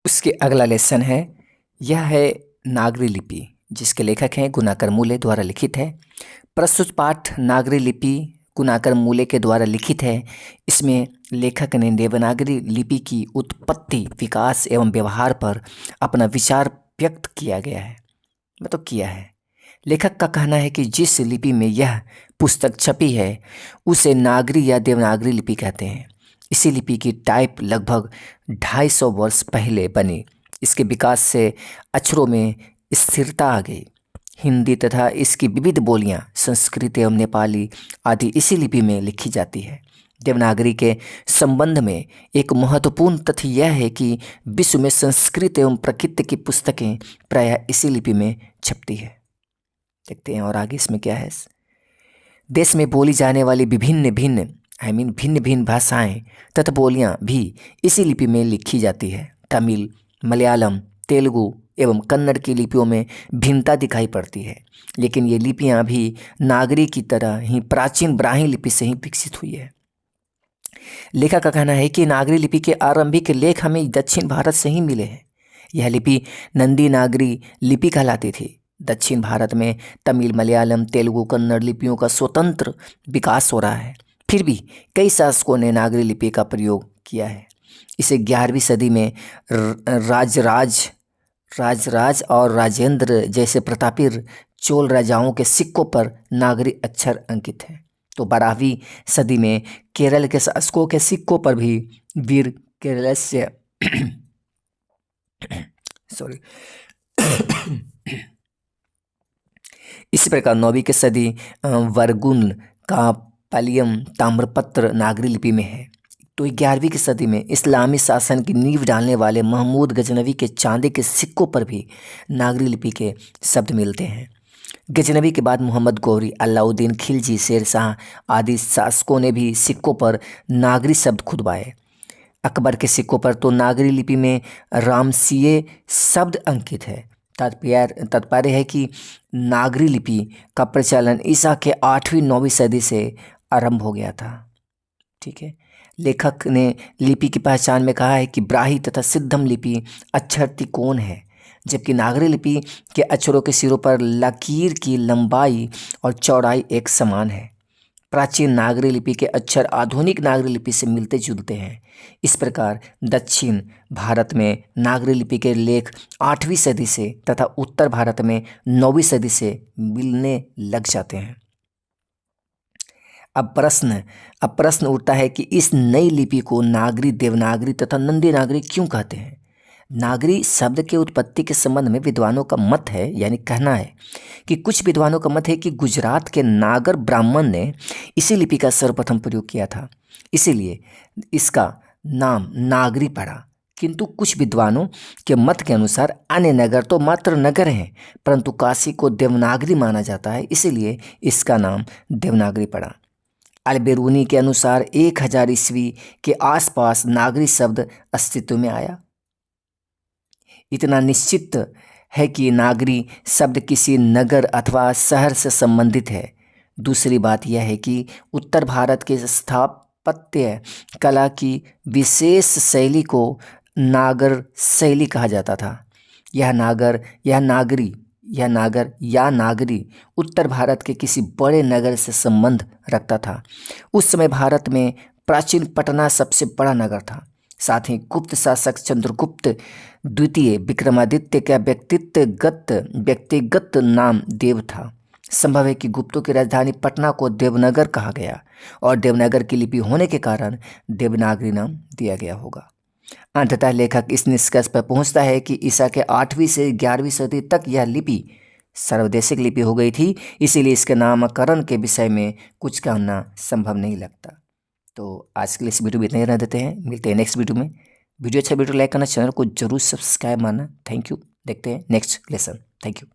उसके अगला लेसन है, यह है नागरी लिपि, जिसके लेखक हैं गुणाकर मूले द्वारा लिखित है। प्रस्तुत पाठ नागरी लिपि गुणाकर मूले के द्वारा लिखित है। इसमें लेखक ने देवनागरी लिपि की उत्पत्ति, विकास एवं व्यवहार पर अपना विचार व्यक्त किया गया है, मतलब किया है। लेखक का कहना है कि जिस लिपि में यह पुस्तक छपी है उसे नागरी या देवनागरी लिपि कहते हैं। इसी लिपि की टाइप लगभग 250 वर्ष पहले बनी। इसके विकास से अक्षरों में स्थिरता आ गई। हिंदी तथा इसकी विविध बोलियां, संस्कृत एवं नेपाली आदि इसी लिपि में लिखी जाती है। देवनागरी के संबंध में एक महत्वपूर्ण तथ्य यह है कि विश्व में संस्कृत एवं प्रकृति की पुस्तकें प्रायः इसी लिपि में छपती है। देखते हैं और आगे इसमें क्या है। देश में बोली जाने वाली भिन्न भिन्न भाषाएं तथा बोलियां भी इसी लिपि में लिखी जाती है। तमिल, मलयालम, तेलुगु एवं कन्नड़ की लिपियों में भिन्नता दिखाई पड़ती है, लेकिन ये लिपियां भी नागरी की तरह ही प्राचीन ब्राह्मी लिपि से ही विकसित हुई है। लेखक का कहना है कि नागरी लिपि के आरंभिक लेख हमें दक्षिण भारत से ही मिले हैं। यह लिपि नंदी नागरी लिपि कहलाती थी। दक्षिण भारत में तमिल, मलयालम, तेलुगु, कन्नड़ लिपियों का स्वतंत्र विकास हो रहा है। फिर भी कई शासकों ने नागरी लिपि का प्रयोग किया है। इसे 11वीं सदी में राजराज और राजेंद्र जैसे प्रतापी चोल राजाओं के सिक्कों पर नागरी अक्षर अंकित हैं। तो 12वीं सदी में केरल के शासकों के सिक्कों पर भी वीर केरल से सॉरी इसी प्रकार 9वीं की सदी वर्गुन का पालियम ताम्रपत्र नागरी लिपि में है। तो 11वीं की सदी में इस्लामी शासन की नींव डालने वाले महमूद गजनवी के चांदी के सिक्कों पर भी नागरी लिपि के शब्द मिलते हैं। गजनवी के बाद मोहम्मद गौरी, अलाउद्दीन खिलजी, शेर शाह आदि शासकों ने भी सिक्कों पर नागरी शब्द खुदवाए। अकबर के सिक्कों पर तो नागरी लिपि में रामसीय शब्द अंकित है। तात्पर्य है कि नागरी लिपि का प्रचलन ईसा के 8वीं-9वीं सदी से आरंभ हो गया था। ठीक है। लेखक ने लिपि की पहचान में कहा है कि ब्राह्मी तथा सिद्धम लिपि अक्षर त्रिकोण है, जबकि नागरी लिपि के अक्षरों के सिरों पर लकीर की लंबाई और चौड़ाई एक समान है। प्राचीन नागरी लिपि के अक्षर आधुनिक नागरी लिपि से मिलते जुलते हैं। इस प्रकार दक्षिण भारत में नागरी लिपि के लेख 8वीं सदी से तथा उत्तर भारत में 9वीं सदी से मिलने लग जाते हैं। अब प्रश्न उठता है कि इस नई लिपि को नागरी, देवनागरी तथा नंदी नागरी क्यों कहते हैं। नागरी शब्द के उत्पत्ति के संबंध में विद्वानों का मत है, यानी कहना है कि कुछ विद्वानों का मत है कि गुजरात के नागर ब्राह्मण ने इसी लिपि का सर्वप्रथम प्रयोग किया था, इसीलिए इसका नाम नागरी पड़ा। किंतु कुछ विद्वानों के मत के अनुसार अन्य नगर तो मात्र नगर हैं, परंतु काशी को देवनागरी माना जाता है, इसीलिए इसका नाम देवनागरी पड़ा। अलबेरूनी के अनुसार 1000 ईस्वी के आसपास नागरी शब्द अस्तित्व में आया। इतना निश्चित है कि नागरी शब्द किसी नगर अथवा शहर से संबंधित है। दूसरी बात यह है कि उत्तर भारत के स्थापत्य कला की विशेष शैली को नागर शैली कहा जाता था। यह नागरी उत्तर भारत के किसी बड़े नगर से संबंध रखता था। उस समय भारत में प्राचीन पटना सबसे बड़ा नगर था। साथ ही गुप्त शासक चंद्रगुप्त द्वितीय विक्रमादित्य का व्यक्तिगत नाम देव था। संभव है कि गुप्तों की राजधानी पटना को देवनगर कहा गया और देवनगर की लिपि होने के कारण देवनागरी नाम दिया गया होगा। अंततः लेखक इस निष्कर्ष पर पहुंचता है कि ईसा के 8वीं से 11वीं सदी तक यह लिपि सर्वदेशिक लिपि हो गई थी, इसीलिए इसके नामकरण के विषय में कुछ कहना संभव नहीं लगता। तो आज के लिए इस वीडियो में इतना ही रहने देते हैं। मिलते हैं नेक्स्ट वीडियो में। वीडियो अच्छा वीडियो लाइक करना, चैनल को जरूर सब्सक्राइब मारना। Thank you. देखते हैं नेक्स्ट लेसन। Thank you.